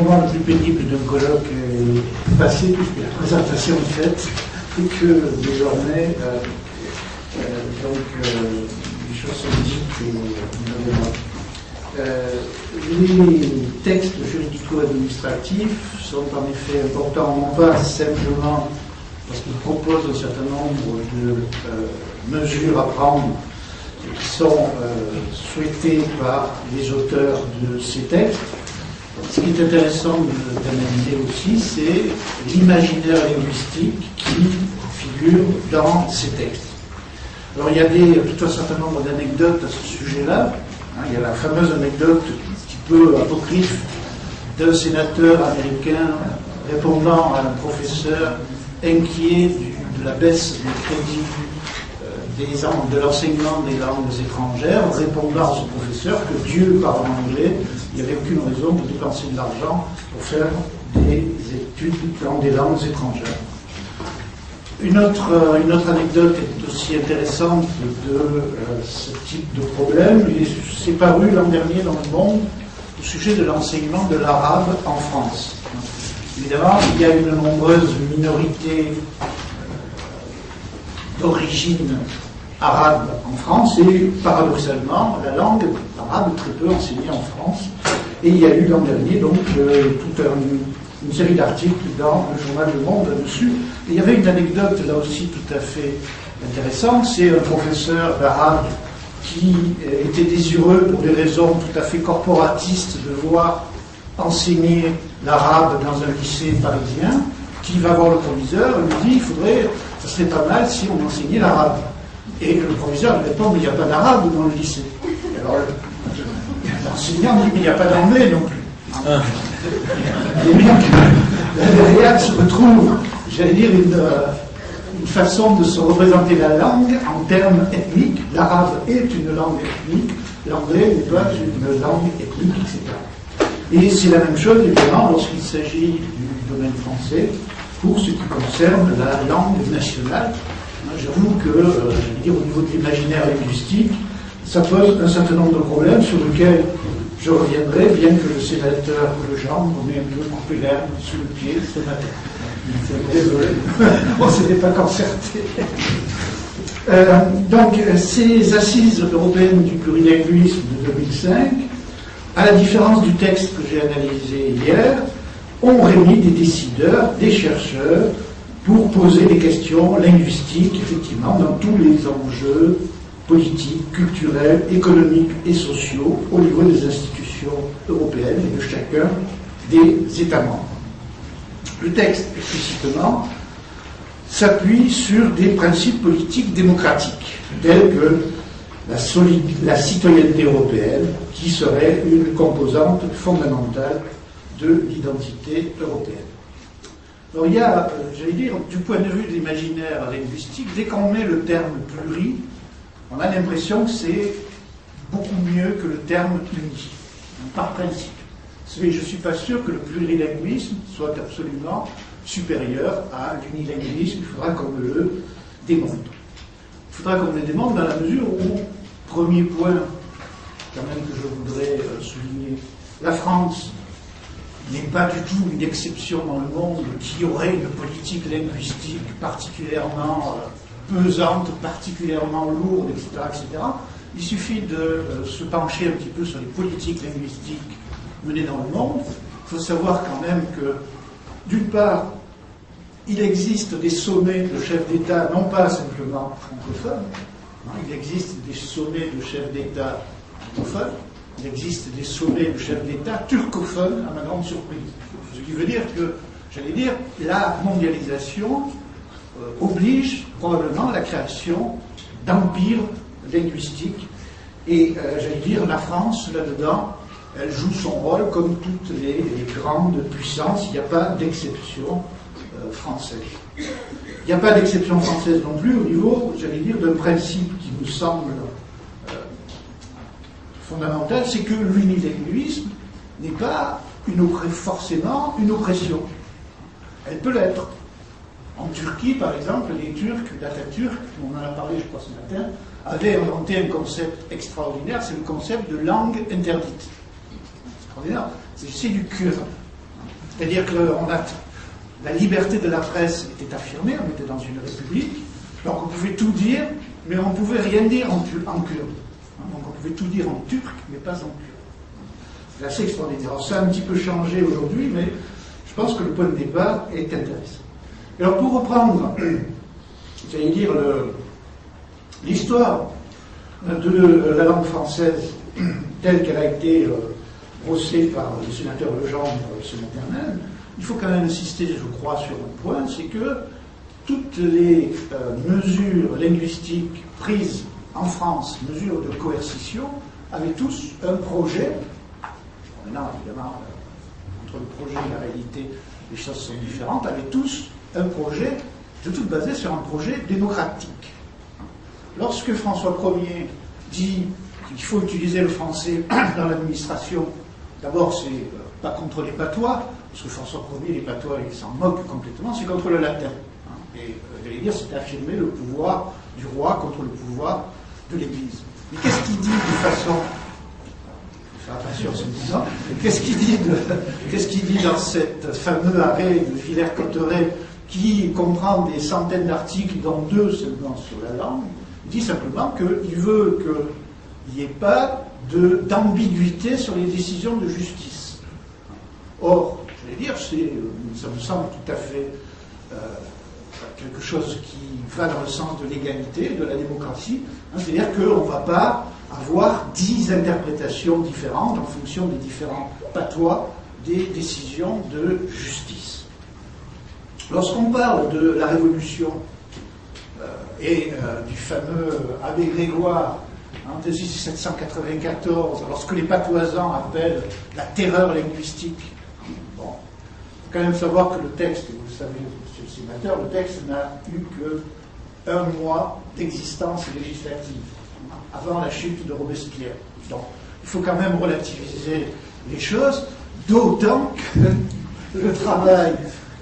moment le plus pénible d'un colloque est passé, puisque la présentation est faite, et que désormais, les choses sont dites les textes juridico-administratifs sont en effet importants, non pas simplement parce qu'ils proposent un certain nombre de mesures à prendre qui sont souhaitées par les auteurs de ces textes. Ce qui est intéressant d'analyser aussi, c'est l'imaginaire linguistique qui figure dans ces textes. Alors il y a tout un certain nombre d'anecdotes à ce sujet-là. Il y a la fameuse anecdote un petit peu apocryphe d'un sénateur américain répondant à un professeur inquiet de la baisse des crédits de l'enseignement des langues étrangères, répondant à ce professeur que Dieu parle en anglais, il n'y avait aucune raison de dépenser de l'argent pour faire des études dans des langues étrangères. Une autre anecdote est aussi intéressante de ce type de problème. C'est paru l'an dernier dans Le Monde au sujet de l'enseignement de l'arabe en France. Évidemment, il y a une nombreuse minorité d'origine arabe en France et paradoxalement, la langue arabe est très peu enseignée en France. Et il y a eu l'an dernier donc toute une série d'articles dans le journal Le Monde là-dessus. Et il y avait une anecdote là aussi tout à fait intéressante. C'est un professeur d'arabe qui était désireux pour des raisons tout à fait corporatistes de voir enseigner l'arabe dans un lycée parisien, qui va voir le proviseur et lui dit ça serait pas mal si on enseignait l'arabe. Et le proviseur lui répond mais il n'y a pas d'arabe dans le lycée. Et alors l'enseignant dit mais il n'y a pas d'anglais non plus. Et donc derrière se retrouve, j'allais dire, une façon de se représenter la langue en termes ethniques. L'arabe est une langue ethnique, l'anglais n'est pas une langue ethnique, etc. Et c'est la même chose, évidemment, lorsqu'il s'agit du domaine français, pour ce qui concerne la langue nationale. J'avoue que, au niveau de l'imaginaire linguistique, ça pose un certain nombre de problèmes sur lesquels je reviendrai, bien que le sénateur Legendre m'ait un peu coupé l'herbe sous le pied ce matin. Désolé, on ne s'était pas concerté. Donc, ces assises européennes du plurilinguisme de 2005, à la différence du texte que j'ai analysé hier, ont réuni des décideurs, des chercheurs, pour poser des questions linguistiques, effectivement, dans tous les enjeux politiques, culturels, économiques et sociaux au niveau des institutions européennes et de chacun des États membres. Le texte, explicitement, s'appuie sur des principes politiques démocratiques, tels que la citoyenneté européenne, qui serait une composante fondamentale de l'identité européenne. Alors il y a, j'allais dire, du point de vue de l'imaginaire linguistique, dès qu'on met le terme pluri, on a l'impression que c'est beaucoup mieux que le terme uni, par principe. Mais je ne suis pas sûr que le plurilinguisme soit absolument supérieur à l'unilinguisme. Il faudra qu'on me le démontre. Il faudra qu'on me le démontre dans la mesure où, premier point, quand même que je voudrais souligner, la France n'est pas du tout une exception dans le monde qui aurait une politique linguistique particulièrement pesante, particulièrement lourde, etc., etc. Il suffit de se pencher un petit peu sur les politiques linguistiques menées dans le monde. Il faut savoir quand même que, d'une part, il existe des sommets de chefs d'État, non pas simplement francophones, il existe des sommets de chefs d'État francophones, il existe des sommets de chefs d'État turcophones, à ma grande surprise. Ce qui veut dire que, j'allais dire, la mondialisation oblige probablement à la création d'empires linguistiques. Et, j'allais dire, la France, là-dedans, elle joue son rôle comme toutes les grandes puissances. Il n'y a pas d'exception française. Il n'y a pas d'exception française non plus au niveau, j'allais dire, d'un principe qui nous semble fondamental, c'est que l'unilinguisme n'est pas forcément une oppression. Elle peut l'être. En Turquie, par exemple, les Turcs, l'Atatürk, on en a parlé, je crois, ce matin, avaient inventé un concept extraordinaire, c'est le concept de langue interdite. Extraordinaire. C'est du cure. C'est-à-dire que la liberté de la presse était affirmée, on était dans une république, donc on pouvait tout dire, mais on ne pouvait rien dire en kurde. Donc on pouvait tout dire en turc, mais pas en kurde. C'est assez extraordinaire. Alors ça a un petit peu changé aujourd'hui, mais je pense que le point de départ est intéressant. Alors pour reprendre, j'allais dire, l'histoire de la langue française telle qu'elle a été brossée par le sénateur Legendre ce matin même, il faut quand même insister, je crois, sur un point, c'est que toutes les mesures linguistiques prises en France, mesures de coercition, avaient tous un projet. Maintenant, évidemment, entre le projet et la réalité, les choses sont différentes, avaient tous un projet, tout basé sur un projet démocratique. Lorsque François Ier dit qu'il faut utiliser le français dans l'administration, d'abord, c'est pas contre les patois, parce que François Ier, les patois, il s'en moque complètement, c'est contre le latin. Et j'allais dire, c'est affirmer le pouvoir du roi contre le pouvoir de l'Église. Mais qu'est-ce qu'il dit de façon... Faire attention, c'est disant. Qu'est-ce qu'il dit dans cet fameux arrêt de Villers-Cotterêts qui comprend des centaines d'articles, dont 2 seulement sur la langue? Il dit simplement qu'il veut qu'il n'y ait pas d'ambiguïté sur les décisions de justice. Or, je vais dire, ça me semble tout à fait quelque chose qui va dans le sens de l'égalité, de la démocratie. C'est-à-dire qu'on ne va pas avoir 10 interprétations différentes en fonction des différents patois des décisions de justice. Lorsqu'on parle de la Révolution et du fameux Abbé Grégoire de 1794, lorsque les patoisans appellent la terreur linguistique, bon, il faut quand même savoir que le texte, vous le savez, monsieur le sénateur, le texte n'a eu que 1 mois d'existence législative, avant la chute de Robespierre. Donc, il faut quand même relativiser les choses, d'autant que le travail,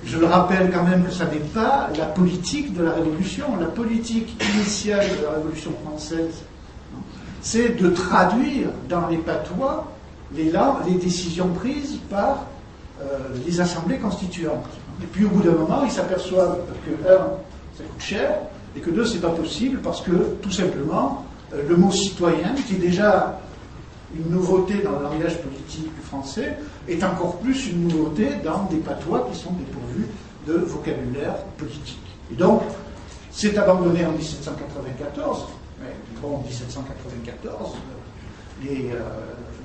je le rappelle quand même que ça n'est pas la politique de la Révolution. La politique initiale de la Révolution française, c'est de traduire dans les patois les décisions prises par les assemblées constituantes. Et puis au bout d'un moment, ils s'aperçoivent que 1, ça coûte cher, et que 2, c'est pas possible parce que, tout simplement, le mot citoyen, qui est déjà une nouveauté dans le langage politique français, est encore plus une nouveauté dans des patois qui sont dépourvus de vocabulaire politique. Et donc, c'est abandonné en 1794. Mais bon, en 1794, les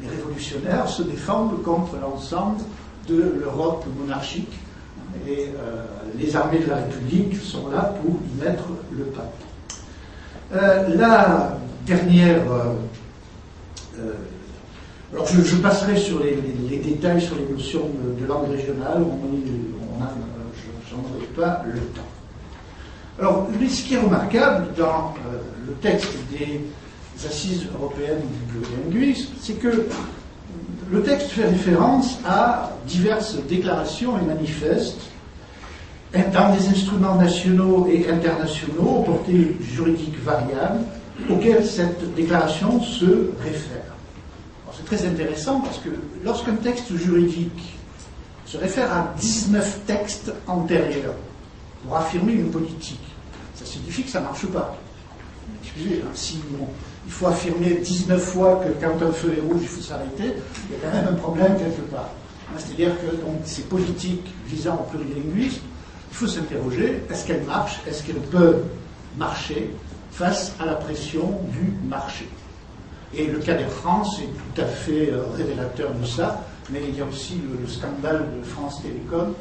révolutionnaires se défendent contre l'ensemble de l'Europe monarchique. Et les armées de la République sont là pour y mettre le pape. La dernière... alors je passerai sur les détails sur les notions de langue régionale, j'en aurai pas le temps. Alors, ce qui est remarquable dans le texte des Assises européennes du plurilinguisme, c'est que le texte fait référence à diverses déclarations et manifestes dans des instruments nationaux et internationaux aux portées juridiques variables auxquels cette déclaration se réfère. C'est très intéressant parce que lorsqu'un texte juridique se réfère à 19 textes antérieurs pour affirmer une politique, ça signifie que ça ne marche pas. Excusez, si il faut affirmer 19 fois que quand un feu est rouge, il faut s'arrêter, il y a quand même un problème quelque part. C'est-à-dire que donc, ces politiques visant au plurilinguisme, il faut s'interroger, est-ce qu'elles marchent, est-ce qu'elles peuvent marcher face à la pression du marché. Et le cas d'Air France est tout à fait révélateur de ça, mais il y a aussi le scandale de France Télécom,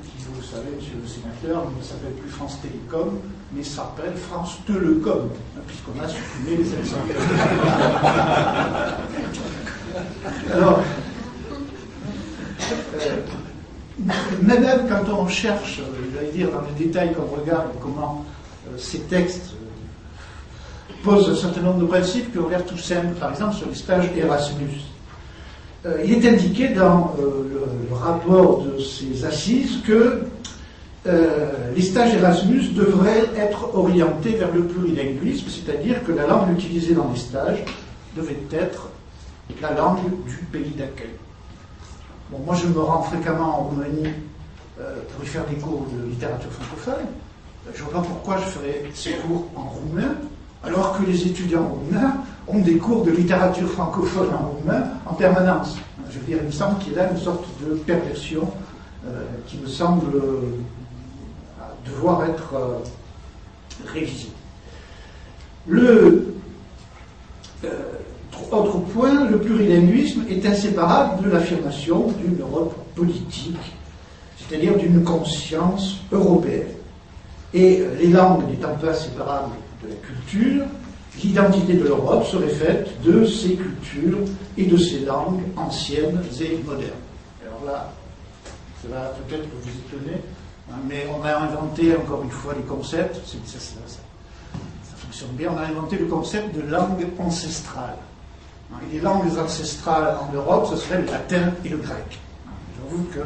qui, vous le savez, monsieur le sénateur, ne s'appelle plus France Télécom, mais s'appelle France Telecom, puisqu'on a supprimé les accents. Alors, même quand on cherche, je vais dire dans les détails, qu'on regarde comment ces textes posent un certain nombre de principes qui ont l'air tout simples, par exemple sur les stages Erasmus. Il est indiqué dans le rapport de ces assises que les stages Erasmus devraient être orientés vers le plurilinguisme, c'est-à-dire que la langue utilisée dans les stages devait être la langue du pays d'accueil. Bon, moi, je me rends fréquemment en Roumanie pour y faire des cours de littérature francophone. Je ne vois pas pourquoi je ferais ces cours en roumain, alors que les étudiants roumains ont des cours de littérature francophone en roumain en permanence. Je veux dire, il me semble qu'il y a là une sorte de perversion qui me semble devoir être révisée. Autre point, le plurilinguisme est inséparable de l'affirmation d'une Europe politique, c'est-à-dire d'une conscience européenne. Et les langues n'étant pas séparables de la culture, l'identité de l'Europe serait faite de ses cultures et de ses langues anciennes et modernes. Alors là, ça va peut-être vous étonner, hein, mais on a inventé encore une fois les concepts, ça fonctionne bien, on a inventé le concept de langue ancestrale. Et les langues ancestrales en Europe, ce serait le latin et le grec. J'avoue que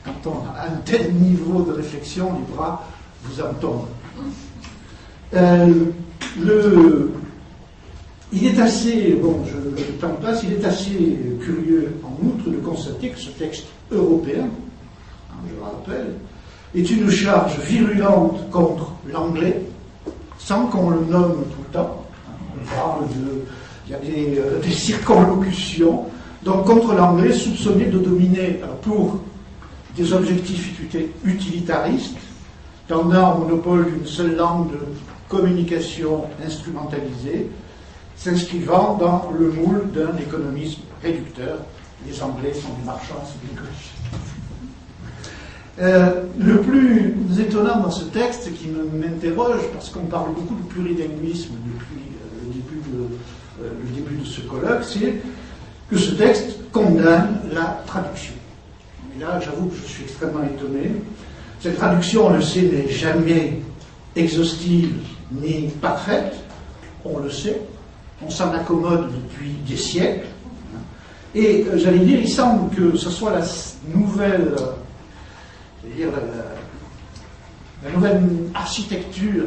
quand on a un tel niveau de réflexion, les bras vous en tombent. Il est assez, bon, le temps passe, il est assez curieux en outre de constater que ce texte européen, hein, je le rappelle, est une charge virulente contre l'anglais, sans qu'on le nomme tout le temps. On parle il y a des circonlocutions, donc contre l'anglais soupçonné de dominer, pour des objectifs utilitaristes, tendant au monopole d'une seule langue de communication instrumentalisée, s'inscrivant dans le moule d'un économisme réducteur. Les Anglais sont des marchands, c'est bien connu. Le plus étonnant dans ce texte, qui m'interroge, parce qu'on parle beaucoup de plurilinguisme depuis le début de ce colloque, c'est que ce texte condamne la traduction. Et là, j'avoue que je suis extrêmement étonné. Cette traduction, on le sait, n'est jamais exhaustive ni parfaite. On le sait. On s'en accommode depuis des siècles. Et j'allais dire, il semble que ce soit la nouvelle, la nouvelle architecture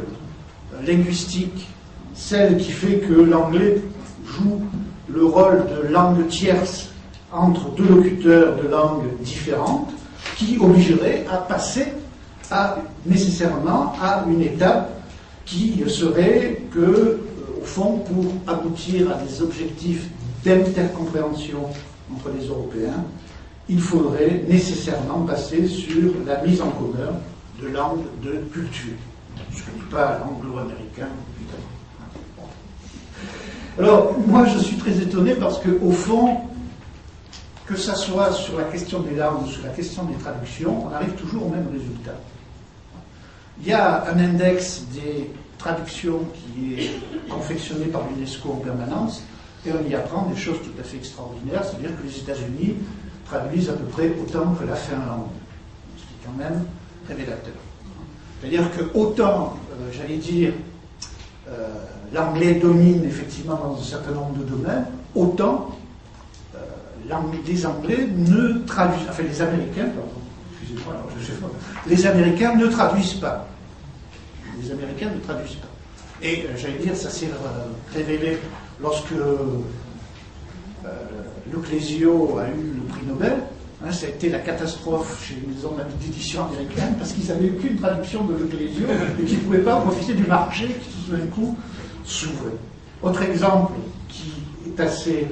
linguistique, celle qui fait que l'anglais joue le rôle de langue tierce entre deux locuteurs de langues différentes, qui obligerait à passer nécessairement à une étape qui serait que, au fond, pour aboutir à des objectifs d'intercompréhension entre les Européens, il faudrait nécessairement passer sur la mise en commun de langues de culture. Je ne dis pas l'anglo-américain, évidemment. Alors, moi, je suis très étonné parce qu'au fond, que ça soit sur la question des langues ou sur la question des traductions, on arrive toujours au même résultat. Il y a un index des traductions qui est confectionné par l'UNESCO en permanence, et on y apprend des choses tout à fait extraordinaires, c'est-à-dire que les États-Unis traduisent à peu près autant que la Finlande, ce qui est quand même révélateur. C'est-à-dire que autant, j'allais dire, l'anglais domine effectivement dans un certain nombre de domaines, autant les Anglais ne traduisent, enfin les Américains, pardon, excusez-moi, alors je sais pas, les Américains ne traduisent pas. Les Américains ne traduisent pas. Et j'allais dire, ça s'est révélé lorsque Luc Lesio a eu le prix Nobel. Hein, ça a été la catastrophe chez les maisons d'édition américaines parce qu'ils n'avaient aucune traduction de Luc Lesio et qu'ils ne pouvaient pas profiter du marché qui tout d'un coup s'ouvrait. Autre exemple qui est assez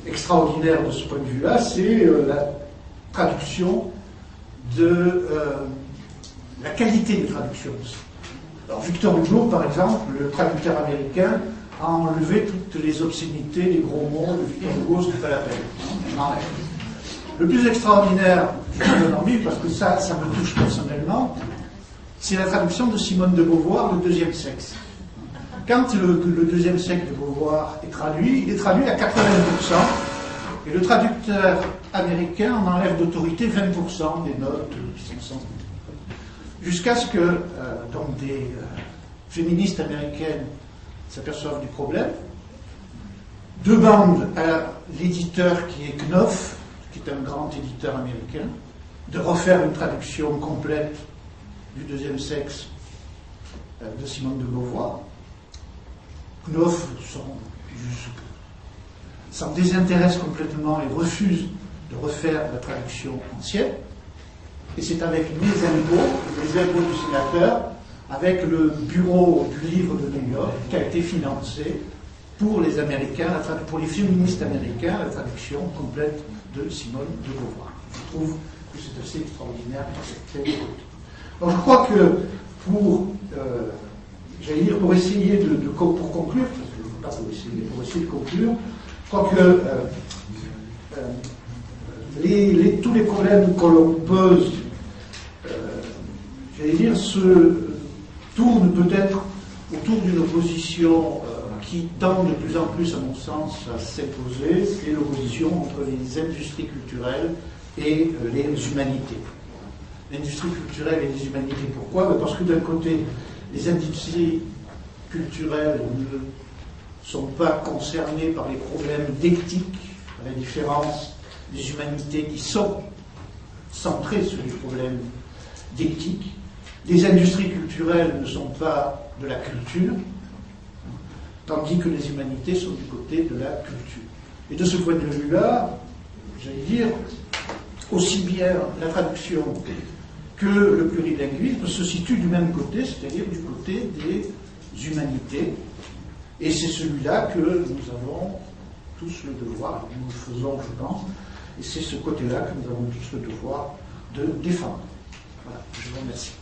extraordinaire de ce point de vue-là, c'est la traduction de la qualité des traductions aussi. Alors Victor Hugo, par exemple, le traducteur américain, a enlevé toutes les obscénités, les gros mots de Victor Hugo, ce n'est pas la peine. On enlève. Le plus extraordinaire, je vous donne envie, parce que ça me touche personnellement, c'est la traduction de Simone de Beauvoir, Le deuxième sexe. Quand le deuxième sexe de Beauvoir est traduit, il est traduit à 80%, et le traducteur américain en enlève d'autorité 20% des notes qui sont sans. Jusqu'à ce que donc des féministes américaines s'aperçoivent du problème, demandent à l'éditeur qui est Knopf, qui est un grand éditeur américain, de refaire une traduction complète du deuxième sexe de Simone de Beauvoir. Knopf s'en désintéresse complètement et refuse de refaire la traduction ancienne, et c'est avec les impôts du sénateur, avec le bureau du livre de New York, qui a été financé pour les Américains, pour les féministes américains, la traduction complète de Simone de Beauvoir. Je trouve que c'est assez extraordinaire pour cette côté. Donc je crois que pour essayer pour conclure, parce que je ne veux pas pour essayer de conclure, je crois que tous les problèmes que l'on pose, se tournent peut-être autour d'une opposition qui tend de plus en plus, à mon sens, à s'imposer, c'est l'opposition entre les industries culturelles et les humanités. L'industrie culturelle et les humanités, pourquoi? Parce que d'un côté, les industries culturelles ne sont pas concernées par les problèmes d'éthique, à la différence des humanités qui sont centrées sur les problèmes d'éthique. Les industries culturelles ne sont pas de la culture, tandis que les humanités sont du côté de la culture. Et de ce point de vue-là, aussi bien la traduction que le plurilinguisme se situent du même côté, c'est-à-dire du côté des humanités. Et c'est celui-là que nous avons tous le devoir, nous le faisons, je pense, et c'est ce côté-là que nous avons tous le devoir de défendre. Voilà, je vous remercie.